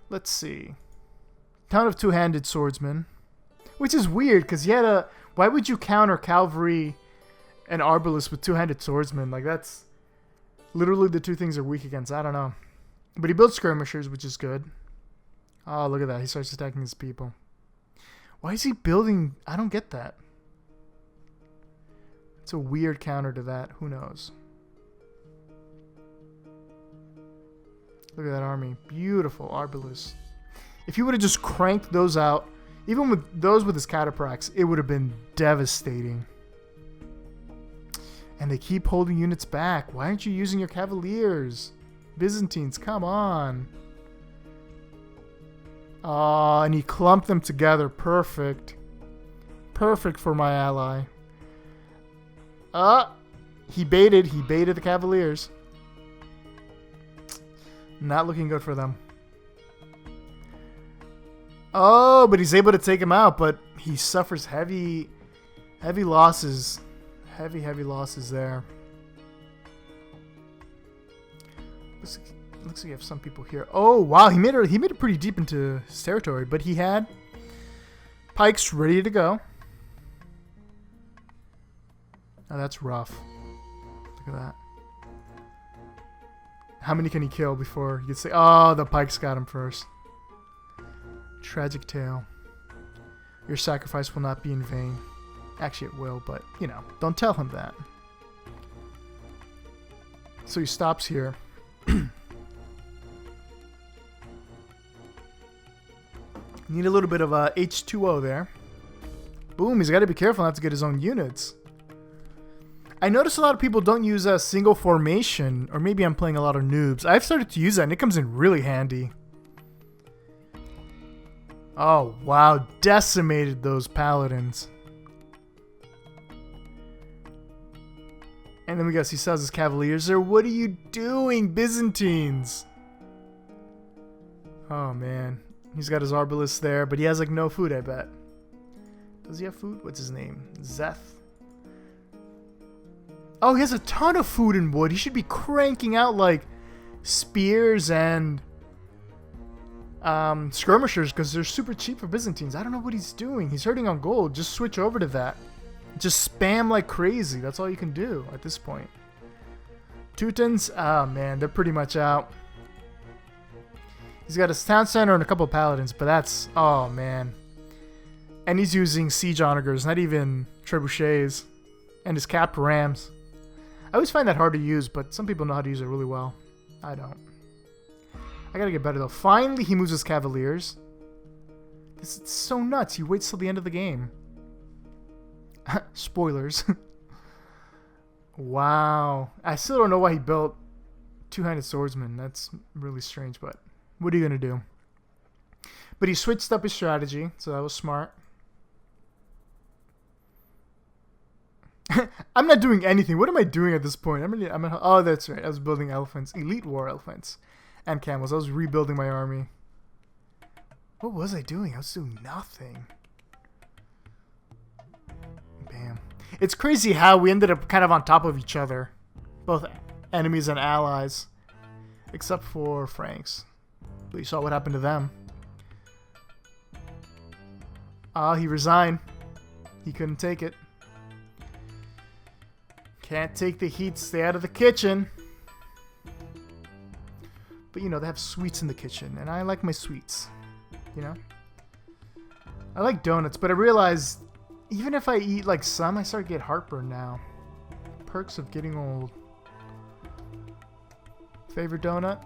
Let's see. Town of Two-Handed Swordsman. Which is weird, because he had a... Why would you counter cavalry and arbalists with two-handed swordsmen? Like, that's... Literally the two things are weak against. I don't know. But he built skirmishers, which is good. Oh, look at that. He starts attacking his people. Why is he building... I don't get that. It's a weird counter to that. Who knows? Look at that army. Beautiful arbalists. If he would have just cranked those out, even with those with his cataphracts, it would have been devastating. And they keep holding units back. Why aren't you using your cavaliers? Byzantines, come on. Oh, and he clumped them together. Perfect. Perfect for my ally. He baited the cavaliers. Not looking good for them. Oh, but he's able to take him out, but he suffers heavy losses. Heavy losses there. Looks like you have some people here. Oh, wow, he made it pretty deep into his territory, but he had pikes ready to go. Oh, that's rough. Look at that. How many can he kill before he gets... Oh, the pikes got him first. Tragic tale. Your sacrifice will not be in vain. Actually, it will, but, you know, don't tell him that. So he stops here. Need a little bit of H2O there. Boom, he's got to be careful not to get his own units. I notice a lot of people don't use a single formation, or maybe I'm playing a lot of noobs. I've started to use that, and it comes in really handy. Oh, wow. Decimated those paladins. And then we got he sells his cavaliers there. What are you doing, Byzantines? Oh, man. He's got his arbalists there, but he has, like, no food, I bet. Does he have food? What's his name? Zeth. Oh, he has a ton of food and wood. He should be cranking out, like, spears and skirmishers, because they're super cheap for Byzantines. I don't know what he's doing. He's hurting on gold. Just switch over to that. Just spam like crazy. That's all you can do at this point. Teutons, oh man, they're pretty much out. He's got his town center and a couple of paladins, but that's, oh man. And he's using siege onagers, not even trebuchets, and his capped rams. I always find that hard to use, but some people know how to use it really well. I don't. I gotta get better though. Finally, he moves his cavaliers. This is so nuts. He waits till the end of the game. Spoilers. Wow. I still don't know why he built two-handed swordsman. That's really strange, but what are you gonna do? But he switched up his strategy, so that was smart. I'm not doing anything. What am I doing at this point? Oh, that's right. I was building elephants. Elite war elephants. And camels. I was rebuilding my army. What was I doing? I was doing nothing. Bam. It's crazy how we ended up kind of on top of each other. Both enemies and allies. Except for Franks. But you saw what happened to them. Ah, he resigned. He couldn't take it. Can't take the heat, stay out of the kitchen. But you know, they have sweets in the kitchen, and I like my sweets. You know? I like donuts, but I realized even if I eat like some, I start to get heartburn now. Perks of getting old. Favorite donut?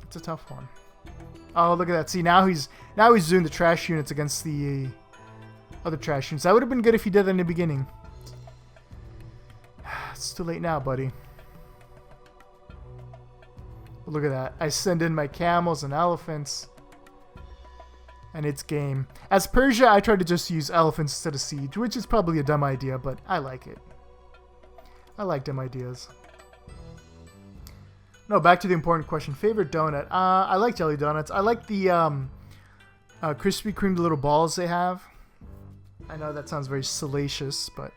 It's a tough one. Oh, look at that. See, now he's doing the trash units against the other trash units. That would have been good if he did that in the beginning. It's too late now, buddy. Look at that. I send in my camels and elephants. And it's game. As Persia, I try to just use elephants instead of siege, which is probably a dumb idea, but I like it. I like dumb ideas. No, back to the important question. Favorite donut? I like jelly donuts. I like the Krispy Kreme little balls they have. I know that sounds very salacious, but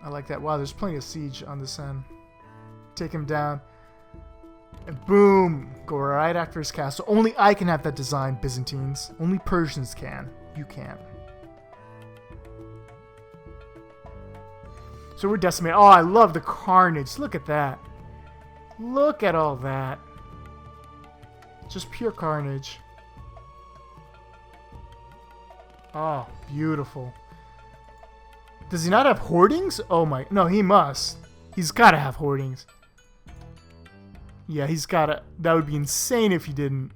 I like that. Wow, there's plenty of siege on this end. Take him down. And boom! Go right after his castle. Only I can have that design, Byzantines. Only Persians can. You can't. So we're decimated. Oh, I love the carnage. Look at that. Look at all that. Just pure carnage. Oh, beautiful. Does he not have hoardings? Oh my... No, he must. He's got to have hoardings. Yeah, he's got to... That would be insane if he didn't.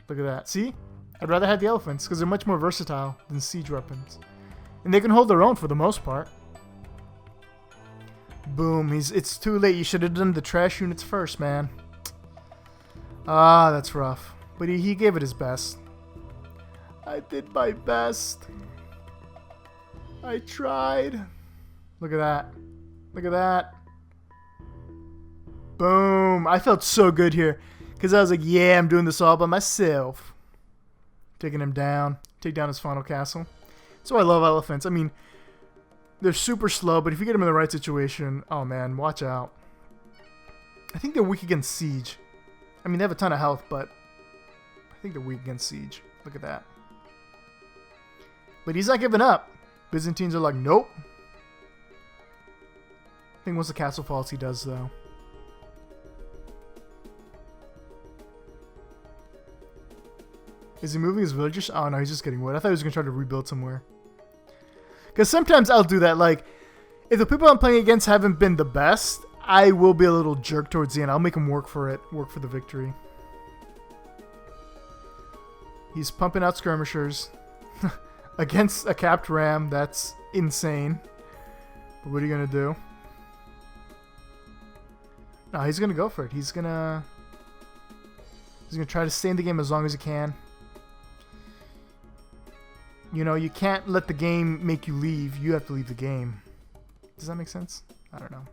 Look at that. See? I'd rather have the elephants because they're much more versatile than siege weapons. And they can hold their own for the most part. Boom. It's too late. You should have done the trash units first, man. Ah, that's rough. But he gave it his best. I did my best. I tried. Look at that. Look at that. Boom. I felt so good here. Because I was like, yeah, I'm doing this all by myself. Taking him down. Take down his final castle. So I love elephants. I mean, they're super slow, but if you get them in the right situation, oh man, watch out. I think they're weak against siege. I mean, they have a ton of health, but I think they're weak against siege. Look at that. But he's not giving up. Byzantines are like, nope. I think once the castle falls, he does, though. Is he moving his villagers? Oh, no, he's just getting wood. I thought he was going to try to rebuild somewhere. Because sometimes I'll do that. Like, if the people I'm playing against haven't been the best, I will be a little jerk towards the end. I'll make him work for it. Work for the victory. He's pumping out skirmishers. Against a capped ram. That's insane. But what are you going to do? No, he's going to go for it. He's going to try to stay in the game as long as he can. You know, you can't let the game make you leave. You have to leave the game. Does that make sense? I don't know.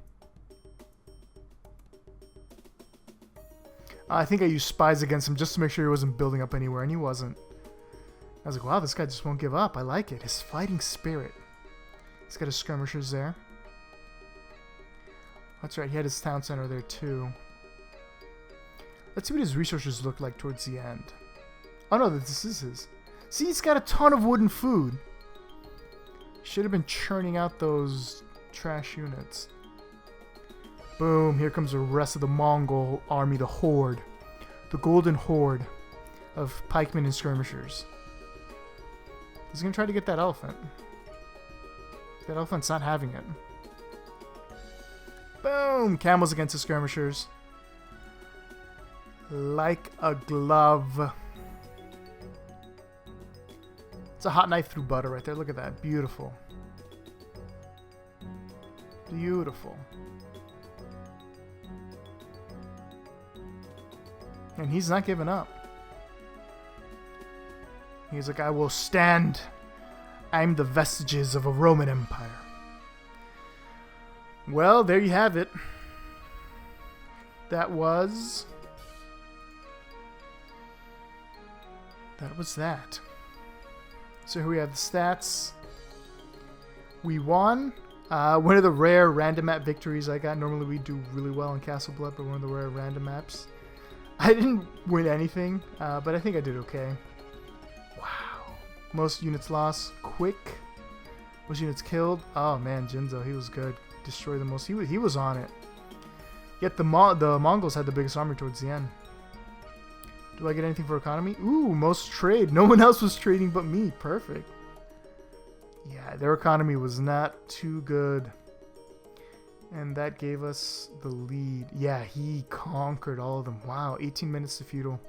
I think I used spies against him just to make sure he wasn't building up anywhere, and he wasn't. I was like, wow, this guy just won't give up. I like it. His fighting spirit. He's got his skirmishers there. That's right, he had his town center there too. Let's see what his resources look like towards the end. Oh no, this is his. See, he's got a ton of wood and food. Should have been churning out those trash units. Boom, here comes the rest of the Mongol army, the Horde. The Golden Horde of pikemen and skirmishers. He's gonna try to get that elephant. That elephant's not having it. Boom! Camels against the skirmishers. Like a glove. It's a hot knife through butter right there. Look at that. Beautiful. Beautiful. And he's not giving up. He's like, I will stand. I'm the vestiges of a Roman Empire. Well, there you have it. That was that. So here we have the stats. We won. One of the rare random map victories I got. Normally we do really well in Castle Blood, but one of the rare random maps. I didn't win anything, but I think I did okay. Wow. Most units lost. Quick. Most units killed. Oh man, Jinzo, he was good. Destroy the most. He was on it. Yet the Mongols had the biggest army towards the end. Do I get anything for economy? Ooh, most trade. No one else was trading but me. Perfect. Yeah, their economy was not too good. And that gave us the lead. Yeah, he conquered all of them. Wow, 18 minutes to feudal.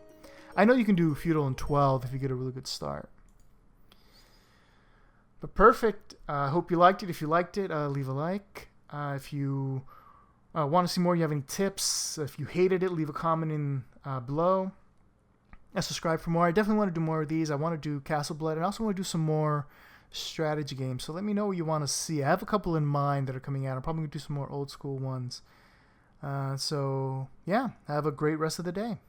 I know you can do feudal in 12 if you get a really good start. But perfect. I hope you liked it. If you liked it, leave a like. If you want to see more, you have any tips. If you hated it, leave a comment in below. And subscribe for more. I definitely want to do more of these. I want to do Castle Blood, and I also want to do some more strategy games. So let me know what you want to see. I have a couple in mind that are coming out. I'm probably going to do some more old school ones. So yeah, have a great rest of the day.